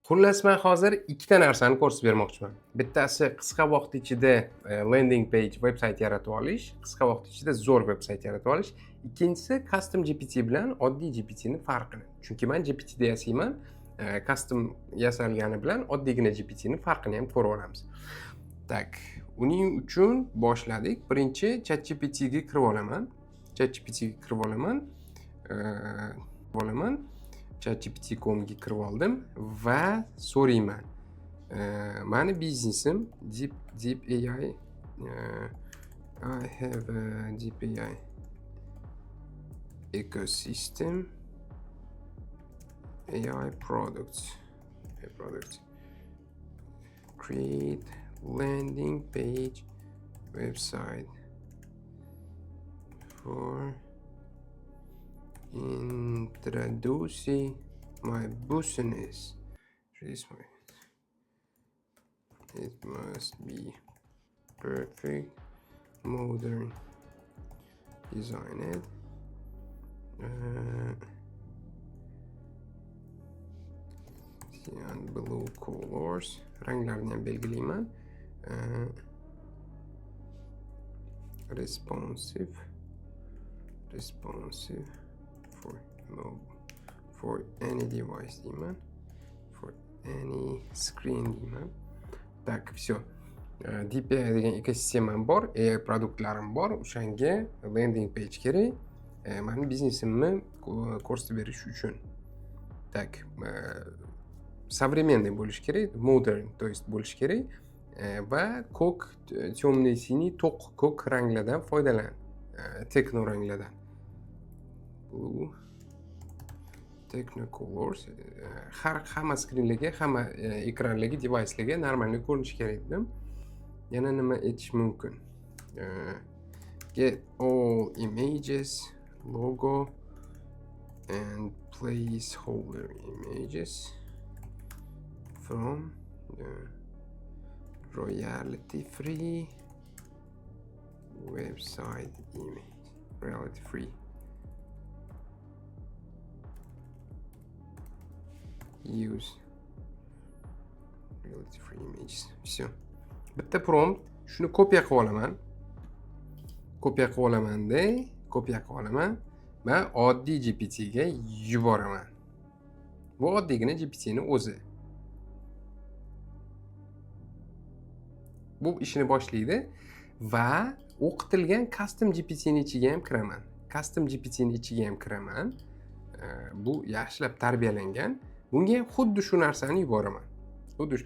Xullas, men hozir ikkita narsani ko'rsatib bermoqchiman. Bittasi qisqa vaqt ichida landing page veb-sayt yaratib olish, qisqa vaqt ichida zo'r veb-sayt yaratib olish. Ikkinchisi custom GPT bilan oddiy GPTning farqini. Chunki men GPTda yasayman, custom yasalgani bilan oddiygina GPTning farqini ham ko'rib olamiz. Tak, uning uchun boshladik. Birinchi ChatGPTga kirib olaman. ChatGPT.com ga kirib oldim va so'rayman. Mani biznesim Deep AI. I have a Deep AI ecosystem AI products. Create landing page website for introducing my business. It must be perfect, modern, designed, cyan blue colors. Ranglarni ham belgilayman. Responsive for any device deyman, for any screen deyman. Tak, все. DPI degan ekosistemam bor, AI produktlarim bor. O'shanga landing page kerak. Meni biznesimni ko'rsatib berish uchun. Tak, современный bo'lish kerak, modern, то есть bo'lish kerak va ko'k, темный, siniy, to'q ko'k ranglardan foydalan. Techno ranglardan. Blue Technicolors hamma skrinlarga, hamma ekranlarga, devicelarga normalniy ko'rinishi kerak dedim. Yana nima aytish mumkin? Get all images, logo and placeholder images from the royalty free website image. Royalty free. Use royalty free images. Все. Bitta prompt, shuni kopiya qilib olaman. Kopiya qilib olaman va oddiy GPT ga yuboraman. Bu oddiygina GPT ning o'zi. Bu ishini boshlaydi va o'qitilgan custom GPT ning ichiga ham kiraman. Bu yaxshilab tarbiyalangan. Bunga ham xuddi shu narsani yuboraman. Uzr.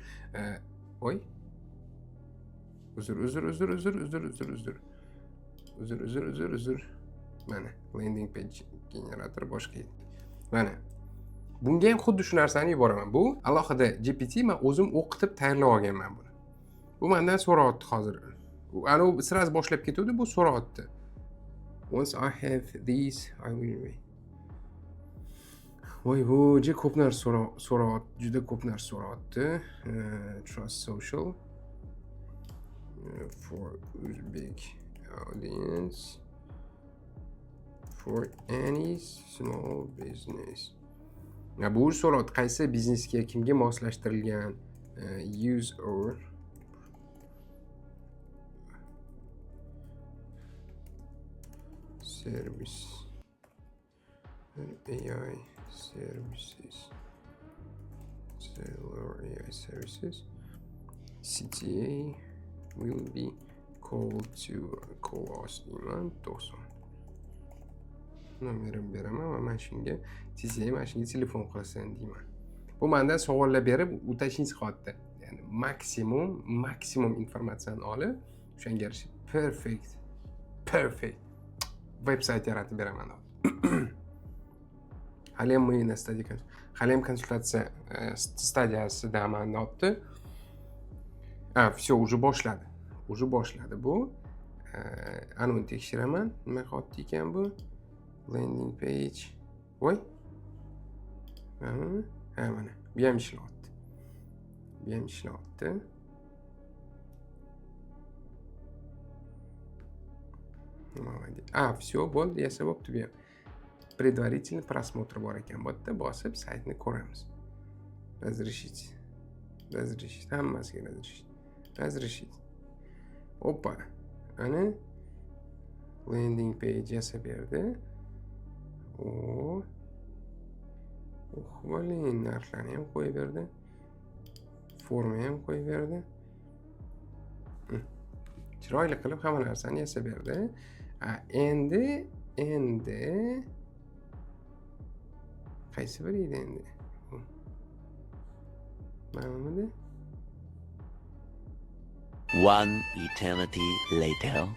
Mana landing page generator boshqa edi. Mana bunga ham xuddi shu narsani yuboraman. Bu alohida GPT, men o'zim o'qitib tayyorlab olganman buni. Bu mendan so'rayapti hozir. Ana u sirasi boshlab ketuvdi, bu so'rayapti. Once I have these, I will wait. Voy, bu juda ko'p narsa so'rayapti. Trust social for Uzbek audience, for any small business. Bu so'rayapti, qaysi biznesga, kimga moslashtirilgan, use or service, AI services, seller AI services. CTA will be called to call us deyman. 90 nomerim beraman va men shunga CTA mana shunga telefon qilasan deyman. Bu mendan savollar berib, уточнить qilyapti. Ya'ni maksimum informatsiyani olib, o'shanga yarashib perfect veb-sayt yaratib beraman. Hali ham men konsultatsiya stadiyasidaman deyapti. Все, уже boshladi bu. Anoni tekshiraman. Nima qilyapti ekan bu? Landing page. Voy. Mana. Bu ham ishlayapti. Молодец. Все, bo'ldi, yasab bo'pti bu ham. Предварительный просмотр bor ekan. Bu yerda bosib saytni ko'ramiz. razрешить hammasiga razрешить Hoppa. Ana landing page yasab berdi. Blin, narxlarni ham qo'yib berdi. Forma ham qo'yib berdi. Chiroyli qilib hamma narsani yasab berdi. Endi qaysi biri edi endi? Manamidi? One eternity later.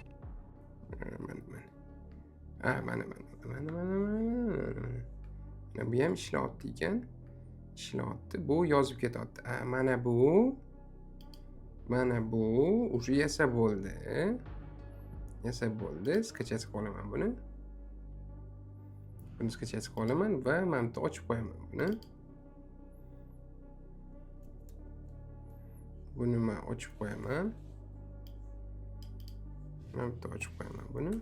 Mana. Bu ham ishlayapti ekan. Ishlayapti. Bu yozib ketyapti. Mana bu уже yasab bo'ldi. Skachasi qolaman buni. Buni skachasi qolaman va mana bu ochib qo'yaman buni. Buni men ochib qo'yaman. Buni.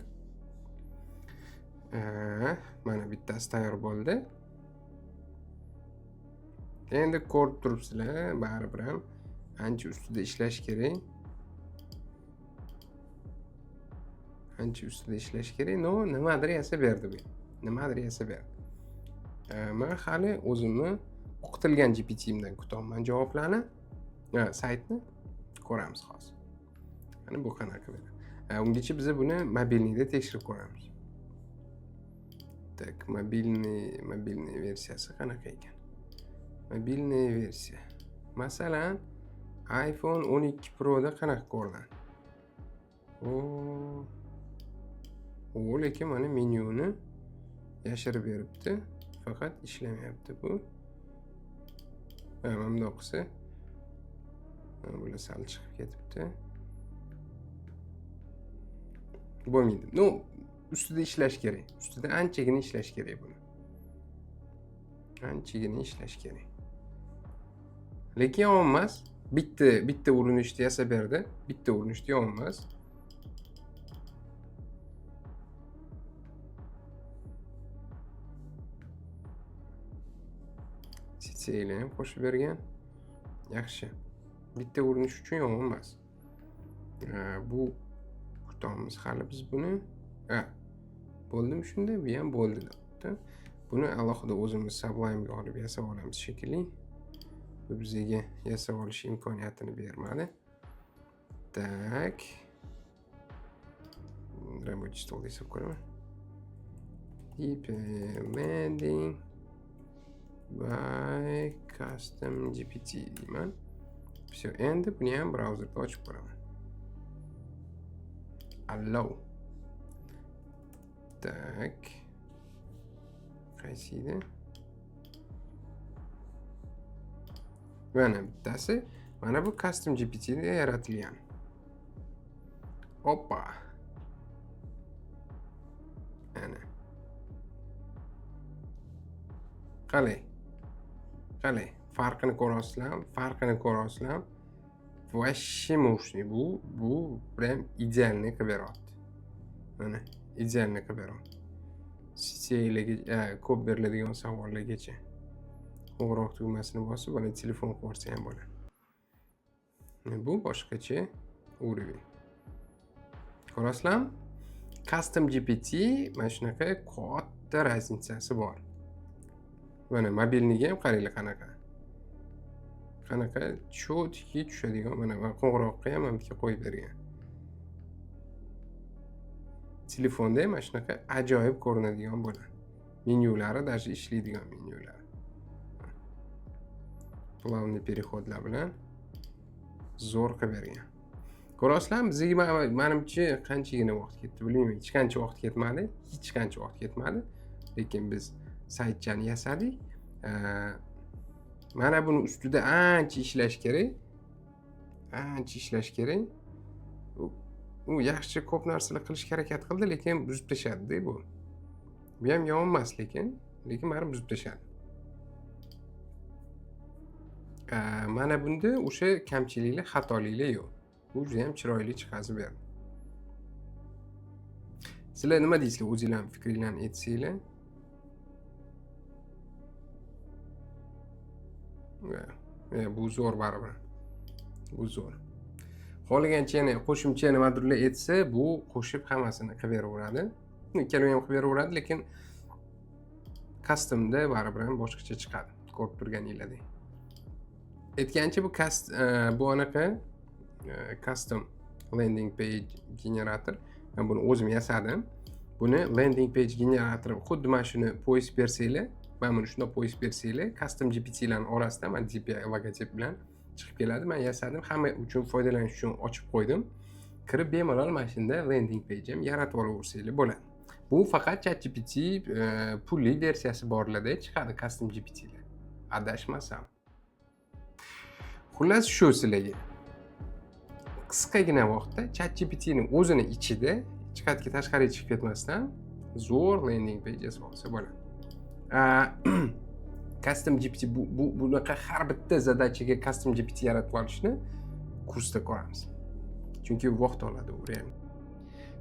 Mana bittasi tayyor bo'ldi. Endi ko'rib turibsizlar, baribir ham ancha ustida ishlash kerak. No, nimadir yasab berdi bu. Men hali o'zimni o'qitilgan GPT'imdan kutyapman javoblarni. Saytni ko'ramiz hozir. Mana bu qanaqa bo'ladi. Ungacha biz buni mobilniyda tekshirib ko'ramiz. Так, mobilniy versiyasi qanaqa ekan? Mobilniy versiya. Masalan, iPhone 12 Pro da qanaqa ko'rinadi? Lekin mana menyuni yashirib beribdi. Faqat ishlamayapti bu. Mana bundoq qilsa, bular sal chiqib ketibdi. Bo'lmaydi. Ustida ishlash kerak. Ustida anchagina ishlash kerak buni. Lekin yomon. Bitta urinishda yasab berdi. Bitta urinishda yomon. Sitsiyani ham qo'shib bergan. Yaxshi. Bitta urinish uchun yomon emas. Bu kutamiz hali biz buni. Bo'ldimi shunda? Bu ham bo'ldi debdi. Buni alohida o'zimiz Sublime'ga olib yasab olamiz shekilli. Bu bizga yasab olish imkoniyatini bermadi. Tak. Reboot stol desib ko'raman. Implementing by custom GPT deyman. Все, endi buni ham brauzerda ochib ko'raman. Allow. Tak. Qaysi edi? Mana bittasi. Mana bu custom GPT da yaratilgan. Hoppa. Ana. Qalay. Farqini ko'rasizlar. Вообще мощный. Bu prям idealniy qilib beryapti. Mana, idealniy qilib beryapti. Sitlarga ko'p beriladigan savollargacha. Qo'ng'iroq tugmasini bosib, mana telefon qo'ysa ham bo'ladi. Bu boshqacha uровень. Ko'rasizlarmi? Custom GPT mana shunaqa katta razницasi bor. Mana mobilniga ham qaranglar qanaqa chotki tushadigan, mana qo'ng'iroqqa ham bitta qo'yib bergan. Telefonda ham mana shunaqa ajoyib ko'rinadigan bo'ladi. Menyulari даже ishlaydigan menyular. Plavniy переходlar bilan zo'r qilib bergan. Ko'rasizlarmi? Bizga menimcha qanchagina vaqt ketdi bilmayman. Hech qancha vaqt ketmadi. Lekin biz saytchani yasadik. Mana buni ustida ancha ishlash kerak. U yaxshi ko'p narsalar qilishga harakat qildi, lekin buzib tashladi bu. Bu ham yomon emas, lekin bari buzib tashladi. Mana bunda o'sha kamchiliklar, xatoliklar yo'q. Bu juda ham chiroyli chiqazib berdi. Sizlar nima deysizlar? O'zingizlar fikringlarni aytsanglar. Bu zo'r baribir. Bu zo'r. Xohlagancha yana qo'shimcha nimadirlar etsa, bu qo'shib hammasini qilib beraveradi. Ikkalovi ham qilib beraveradi, lekin customda baribir ham boshqacha chiqadi. Ko'rib turganinglardek. Aytgancha bu anaqa custom landing page generator. Men buni o'zim yasadim. Buni landing page generator xuddi mana shuni poyez bersanglar, mana buni shunday poyez bersanglar, custom GPT'larning orasidan mana DPI logotip bilan chiqib keladi. Men yasadim, hamma uchun foydalanish uchun ochib qo'ydim. Kirib bemalol mana shunda landing page ham yaratib olaversanglar bo'ladi. Bu faqat ChatGPT pulli versiyasi borlarda chiqadi custom GPT'lar. Adashmasam. Xullas shu sizlarga. Qisqagina vaqtda ChatGPTning o'zini ichida chiqatga tashqariga chiqib ketmasdan zo'r landing page yasab olsa bo'ladi. Custom GPT bunaqa har bitta zadachaga custom GPT yaratib olishni kursda ko'ramiz. Chunki vaqt oladi u real.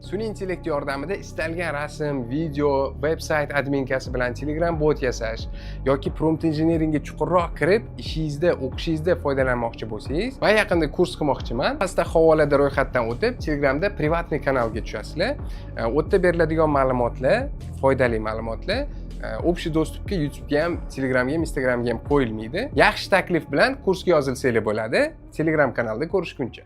Sun'iy intellekt yordamida istalgan rasm, video, veb-sayt adminkasi bilan Telegram bot yasash yoki prompt engineeringga chuqurroq kirib, ishingizda, o'qishingizda foydalanmoqchi bo'lsangiz va yaqinda kurs qilmoqchiman. Pastda havolada ro'yxatdan o'tib, Telegramda privatniy kanalga tushasizlar. U yerda beriladigan ma'lumotlar, foydali ma'lumotlar общий dostupga YouTube'ga ham, Telegramga ham, Instagramga ham qo'yilmaydi. Yaxshi taklif bilan kursga yozilsanglar bo'ladi. Telegram kanalida ko'rishguncha.